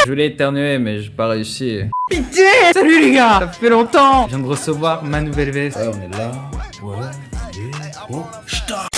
Je voulais éternuer mais j'ai pas réussi. Pitié! Salut les gars! Ça fait longtemps! Je viens de recevoir ma nouvelle veste. Ouais, on est là. Ouais.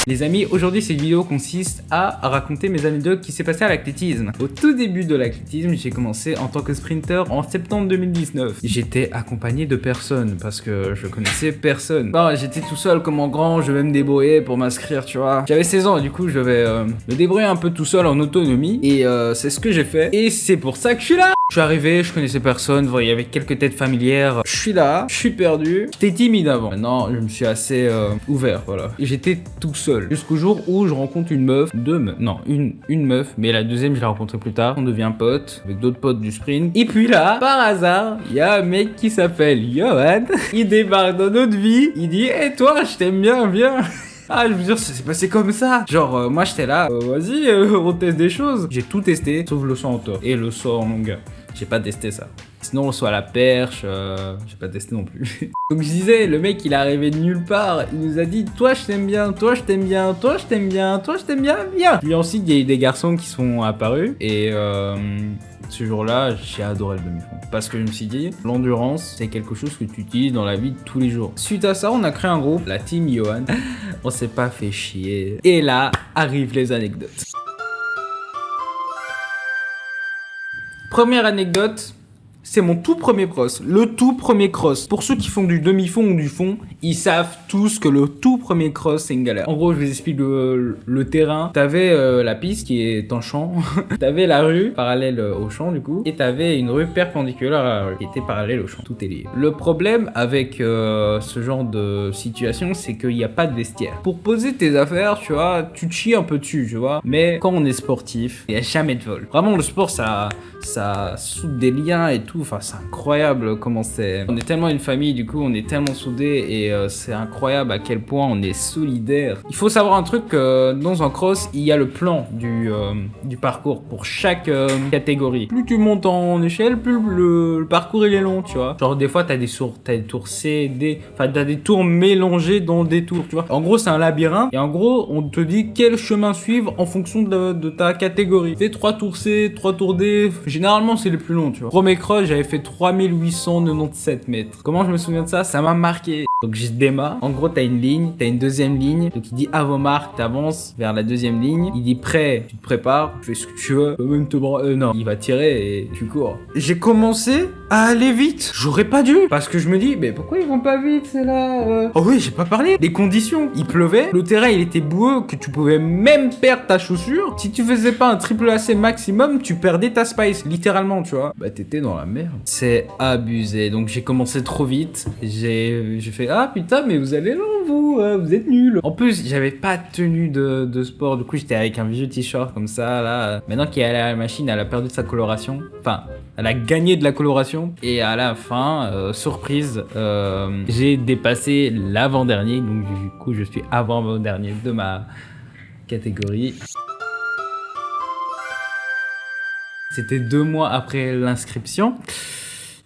Les amis, aujourd'hui cette vidéo consiste à raconter mes anecdotes qui s'est passé à l'athlétisme. Au tout début de l'athlétisme, j'ai commencé en tant que sprinter en septembre 2019. J'étais accompagné de personne parce que je connaissais personne. Bon, j'étais tout seul comme en grand, je vais me débrouiller pour m'inscrire, tu vois. J'avais 16 ans et du coup je vais me débrouiller un peu tout seul en autonomie et c'est ce que j'ai fait. Et c'est pour ça que je suis là. Je suis arrivé, je connaissais personne, il y avait quelques têtes familières. Je suis là, je suis perdu. J'étais timide avant. Maintenant, je me suis assez ouvert, voilà. Et j'étais tout seul. Jusqu'au jour où je rencontre une meuf, une meuf, mais la deuxième, je l'ai rencontrée plus tard. On devient pote avec d'autres potes du sprint. Et puis là, par hasard, il y a un mec qui s'appelle Johan. Il débarque dans notre vie. Il dit, hé toi, je t'aime bien, viens. Ah, je veux dire, ça s'est passé comme ça. Genre, moi j'étais là, vas-y, on teste des choses. J'ai tout testé, sauf le saut en hauteur et le saut en longueur. J'ai pas testé ça. Sinon, le saut à la perche, j'ai pas testé non plus. Donc je disais, le mec il est arrivé de nulle part. Il nous a dit, toi je t'aime bien, toi je t'aime bien, toi je t'aime bien, toi je t'aime bien, viens. Puis ensuite, il y a eu des garçons qui sont apparus et ce jour-là, j'ai adoré le demi-fond. Parce que je me suis dit, l'endurance, c'est quelque chose que tu utilises dans la vie de tous les jours. Suite à ça, on a créé un groupe, la team Johan. On s'est pas fait chier. Et là, arrivent les anecdotes. Première anecdote, c'est mon tout premier cross. Le tout premier cross. Pour ceux qui font du demi-fond ou du fond, ils savent tous que le tout premier cross, c'est une galère. En gros, je vous explique le terrain. T'avais la piste qui est en champ. T'avais la rue parallèle au champ, du coup. Et t'avais une rue perpendiculaire à la rue qui était parallèle au champ. Tout est lié. Le problème avec ce genre de situation, c'est qu'il n'y a pas de vestiaire. Pour poser tes affaires, tu vois, tu te chies un peu dessus, tu vois. Mais quand on est sportif, il n'y a jamais de vol. Vraiment, le sport, ça soude des liens et tout. Enfin, c'est incroyable comment c'est. On est tellement une famille, du coup, on est tellement soudés et c'est incroyable à quel point on est solidaires. Il faut savoir un truc, dans un cross, il y a le plan du parcours pour chaque catégorie. Plus tu montes en échelle, plus le parcours il est long, tu vois. Genre des fois, t'as des tours C, D, enfin t'as des tours mélangés dans des tours, tu vois. En gros, c'est un labyrinthe et en gros, on te dit quel chemin suivre en fonction de ta catégorie. Fais 3 tours C, 3 tours D. Généralement, c'est les plus longs, tu vois. Premier cross, j'avais fait 3897 mètres. Comment je me souviens de ça? Ça m'a marqué. Donc je démarre. En gros, t'as une ligne, t'as une deuxième ligne. Donc il dit à vos marques, t'avances vers la deuxième ligne. Il dit prêt, tu te prépares, tu fais ce que tu veux. Même te non, il va tirer et tu cours. J'ai commencé à aller vite. J'aurais pas dû. Parce que je me dis, mais pourquoi ils vont pas vite, c'est là Oh oui, j'ai pas parlé. Les conditions. Il pleuvait, le terrain il était boueux, que tu pouvais même perdre ta chaussure. Si tu faisais pas un triple AC maximum, tu perdais ta spice, littéralement, tu vois. Bah t'étais dans la merde. C'est abusé. Donc j'ai commencé trop vite. J'ai fait, ah putain, mais vous allez loin vous êtes nuls. En plus, j'avais pas de tenue de sport. Du coup, j'étais avec un vieux t-shirt comme ça, là. Maintenant qu'il est allé à la machine, elle a perdu de sa coloration. Enfin, elle a gagné de la coloration. Et à la fin, surprise, j'ai dépassé l'avant-dernier. Donc du coup, je suis avant-dernier de ma catégorie. C'était 2 mois après l'inscription.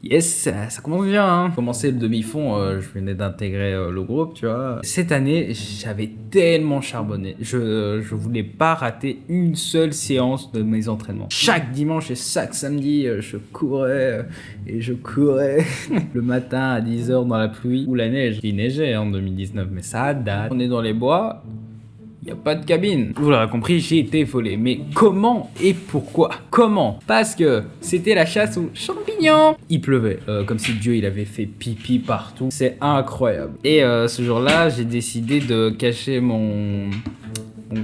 Yes, ça commence bien, hein. Commencer le demi-fond, je venais d'intégrer le groupe, tu vois. Cette année, j'avais tellement charbonné. Je voulais pas rater une seule séance de mes entraînements. Chaque dimanche et chaque samedi, je courais et je courais. Le matin à 10h dans la pluie ou la neige. Il neigeait en 2019, mais ça date. On est dans les bois. Il n'y a pas de cabine. Vous l'aurez compris, j'ai été volé. Mais comment et pourquoi? Comment? Parce que c'était la chasse aux champignons. Il pleuvait, comme si Dieu il avait fait pipi partout. C'est incroyable. Et ce jour-là, j'ai décidé de cacher mon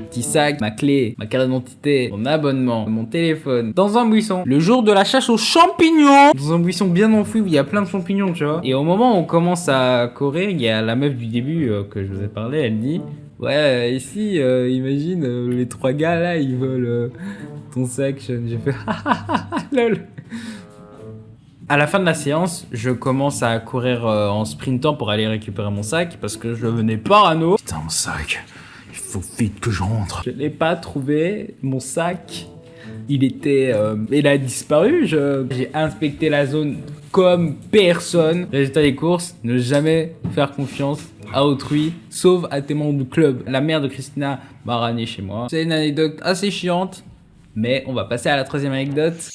petit sac, ma clé, ma carte d'identité, mon abonnement, mon téléphone, dans un buisson. Le jour de la chasse aux champignons, dans un buisson bien enfoui où il y a plein de champignons, tu vois. Et au moment où on commence à courir, il y a la meuf du début que je vous ai parlé, elle dit, ouais, ici, imagine, les 3 gars là, ils volent ton sac, Sean. J'ai fait, lol. À la fin de la séance, je commence à courir en sprintant pour aller récupérer mon sac parce que je devenais parano. Putain, mon sac. Il faut vite que je rentre. Je l'ai pas trouvé, mon sac. Il a disparu. J'ai inspecté la zone comme personne. Résultat des courses, ne jamais faire confiance à autrui, sauf à tes membres du club. La mère de Christina m'a ramené chez moi. C'est une anecdote assez chiante, mais on va passer à la 3e anecdote.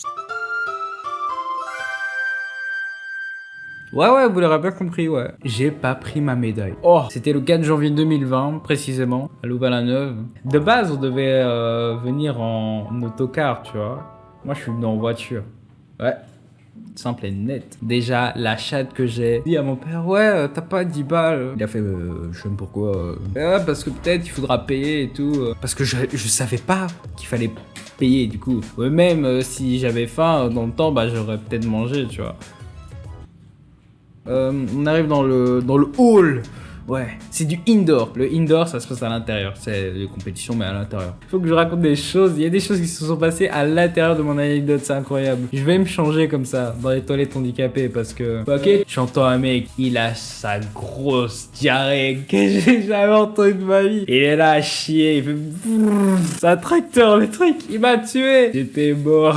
Ouais, vous l'aurez bien compris, ouais. J'ai pas pris ma médaille. Oh, c'était le 4 janvier 2020, précisément, à Louvain-la-Neuve. De base, on devait venir en autocar, tu vois. Moi, je suis venu en voiture. Ouais. Simple et net. Déjà, la chatte que j'ai dit à mon père, ouais, t'as pas 10 balles. Il a fait, je sais même pourquoi. Ouais, parce que peut-être il faudra payer et tout. Parce que je savais pas qu'il fallait payer, du coup. Ouais, même si j'avais faim dans le temps, bah j'aurais peut-être mangé, tu vois. On arrive dans le hall. Ouais, c'est du indoor. Le indoor, ça se passe à l'intérieur. C'est des compétitions, mais à l'intérieur. Il faut que je raconte des choses. Il y a des choses qui se sont passées à l'intérieur de mon anecdote. C'est incroyable. Je vais me changer comme ça dans les toilettes handicapées parce que... Ok, j'entends un mec. Il a sa grosse diarrhée que j'ai jamais entendue de ma vie. Il est là à chier. Il fait... C'est un tracteur, le truc. Il m'a tué. J'étais mort.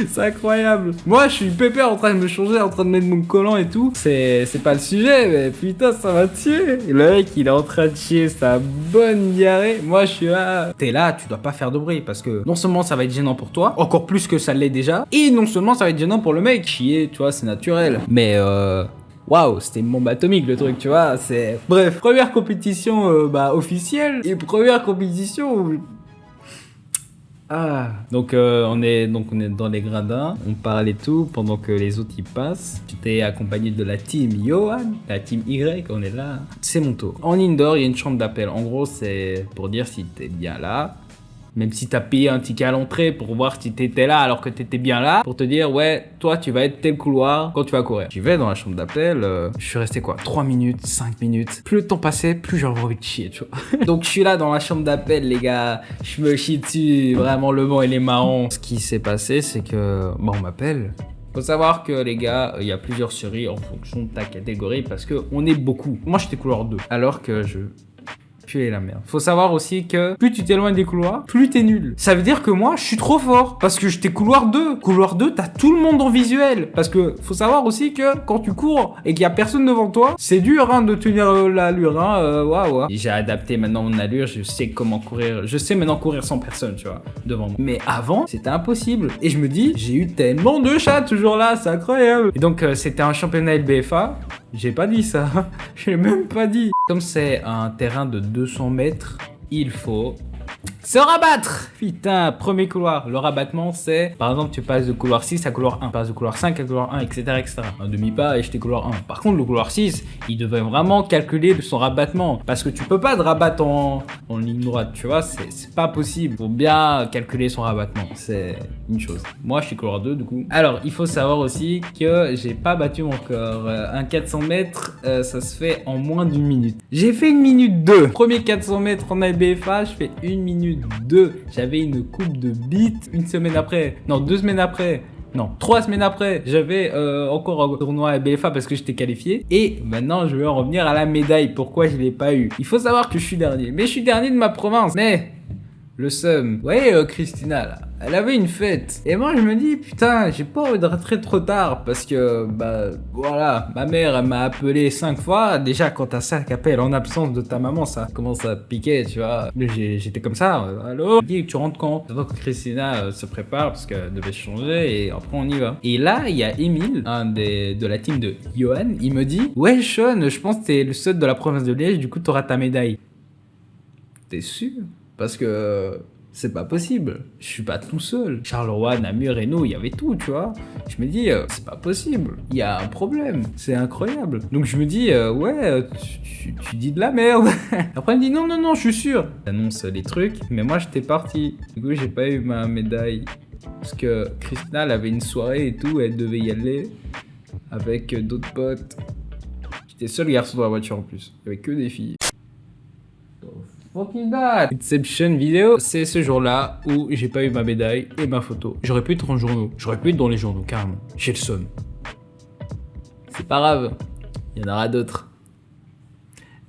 C'est incroyable. Moi, je suis pépère en train de me changer, en train de mettre mon collant et tout. C'est pas le sujet, mais putain, ça m'a tué. Et le mec, il est en train de chier sa bonne diarrhée. Moi, je suis là. T'es là, tu dois pas faire de bruit parce que non seulement ça va être gênant pour toi, encore plus que ça l'est déjà, et non seulement ça va être gênant pour le mec. Chier, tu vois, c'est naturel. Mais waouh, c'était une bombe atomique le truc, tu vois. C'est bref, première compétition officielle et première compétition où... Ah, donc on est dans les gradins, on parle et tout pendant que les autres y passent. J'étais accompagné de la team Johan, la team Y, on est là. C'est mon tour. En indoor, il y a une chambre d'appel. En gros, c'est pour dire si t'es bien là. Même si t'as payé un ticket à l'entrée pour voir si t'étais là alors que t'étais bien là, pour te dire, ouais, toi, tu vas être tel couloir quand tu vas courir. J'y vais dans la chambre d'appel, je suis resté quoi 3 minutes, 5 minutes. Plus le temps passait, plus j'avais envie de chier, tu vois. Donc je suis là dans la chambre d'appel, les gars, je me chie dessus, vraiment le vent il est marrant. Ce qui s'est passé, c'est que, bon, on m'appelle. Faut savoir que les gars, il y a plusieurs séries en fonction de ta catégorie parce que on est beaucoup. Moi, j'étais couloir 2, alors que je... puer la merde. Faut savoir aussi que plus tu t'éloignes des couloirs, plus t'es nul. Ça veut dire que moi, je suis trop fort parce que j'étais couloir 2. Couloir 2, t'as tout le monde en visuel. Parce que faut savoir aussi que quand tu cours et qu'il y a personne devant toi, c'est dur hein, de tenir l'allure. Hein, waouh. J'ai adapté maintenant mon allure, je sais comment courir. Je sais maintenant courir sans personne, tu vois, devant moi. Mais avant, c'était impossible. Et je me dis, j'ai eu tellement de chats toujours là, c'est incroyable. Et donc, c'était un championnat LBFA. J'ai pas dit ça. J'ai même pas dit. Comme c'est un terrain de 200 mètres, il faut se rabattre. Putain, premier couloir. Le rabattement, c'est... Par exemple, tu passes de couloir 6 à couloir 1. Tu passes de couloir 5 à couloir 1, etc., etc. Un demi-pas et j'étais couloir 1. Par contre, le couloir 6, il devait vraiment calculer son rabattement. Parce que tu peux pas te rabattre en ligne droite, tu vois. C'est pas possible. Faut bien calculer son rabattement. C'est une chose. Moi, je suis couloir 2, du coup. Alors, il faut savoir aussi que j'ai pas battu mon corps. Un 400 mètres, ça se fait en moins d'une minute. J'ai fait 1 minute 2. Premier 400 mètres en LBFA, je fais 1 minute 2. J'avais une coupe de bite 1 semaine après. Non, 2 semaines après. Non, 3 semaines après, j'avais encore un tournoi à BFA parce que j'étais qualifié. Et maintenant, je vais en revenir à la médaille. Pourquoi je l'ai pas eu? Il faut savoir que je suis dernier. Mais je suis dernier de ma province. Mais le seum. Vous voyez, Christina, là, elle avait une fête. Et moi, je me dis, putain, j'ai pas envie de rentrer trop tard. Parce que, bah, voilà, ma mère, elle m'a appelé 5 fois. Déjà, quand t'as 5 appels en absence de ta maman, ça commence à piquer, tu vois. Mais j'étais comme ça, allô? Dis, tu rentres quand? Donc, Christina se prépare parce qu'elle devait se changer et après, on y va. Et là, il y a Émile, un de la team de Johan. Il me dit, ouais, Sean, je pense que t'es le seul de la province de Liège, du coup, t'auras ta médaille. T'es sûr? Parce que c'est pas possible. Je suis pas tout seul. Charleroi, Namur, Reno, il y avait tout, tu vois. Je me dis, c'est pas possible. Il y a un problème. C'est incroyable. Donc je me dis, ouais, tu dis de la merde. Après, elle me dit, non, je suis sûr. J'annonce les trucs, mais moi, j'étais parti. Du coup, j'ai pas eu ma médaille. Parce que Christina, elle avait une soirée et tout, elle devait y aller avec d'autres potes. J'étais seul garçon dans la voiture en plus. Il y avait que des filles. Fucking bad. Inception vidéo, c'est ce jour-là où j'ai pas eu ma médaille et ma photo. J'aurais pu être dans les journaux. J'aurais pu être dans les journaux, carrément. J'ai le seum. C'est pas grave. Il y en aura d'autres.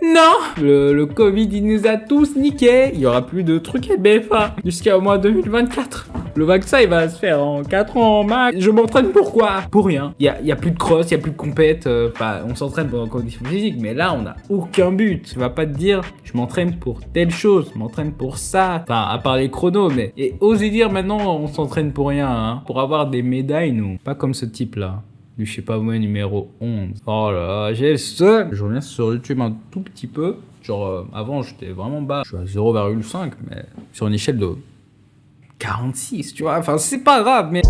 Non, le Covid, il nous a tous niqués. Il y aura plus de trucs LBFA jusqu'au mois 2024. Le vaccin, il va se faire en 4 ans max. Je m'entraîne pour quoi? Pour rien. Il y a plus de cross, il y a plus de compète. Enfin, on s'entraîne pour conditions physiques, mais là, on a aucun but. Tu vas pas te dire, je m'entraîne pour telle chose, je m'entraîne pour ça. Enfin, à part les chronos, mais... Et oser dire maintenant, on s'entraîne pour rien, hein. Pour avoir des médailles, nous. Pas comme ce type-là. du je sais pas moi numéro 11. Oh là là, j'ai le seul. Je reviens sur YouTube un tout petit peu. Genre avant j'étais vraiment bas. Je suis à 0,5 mais sur une échelle de 46, tu vois. Enfin c'est pas grave mais...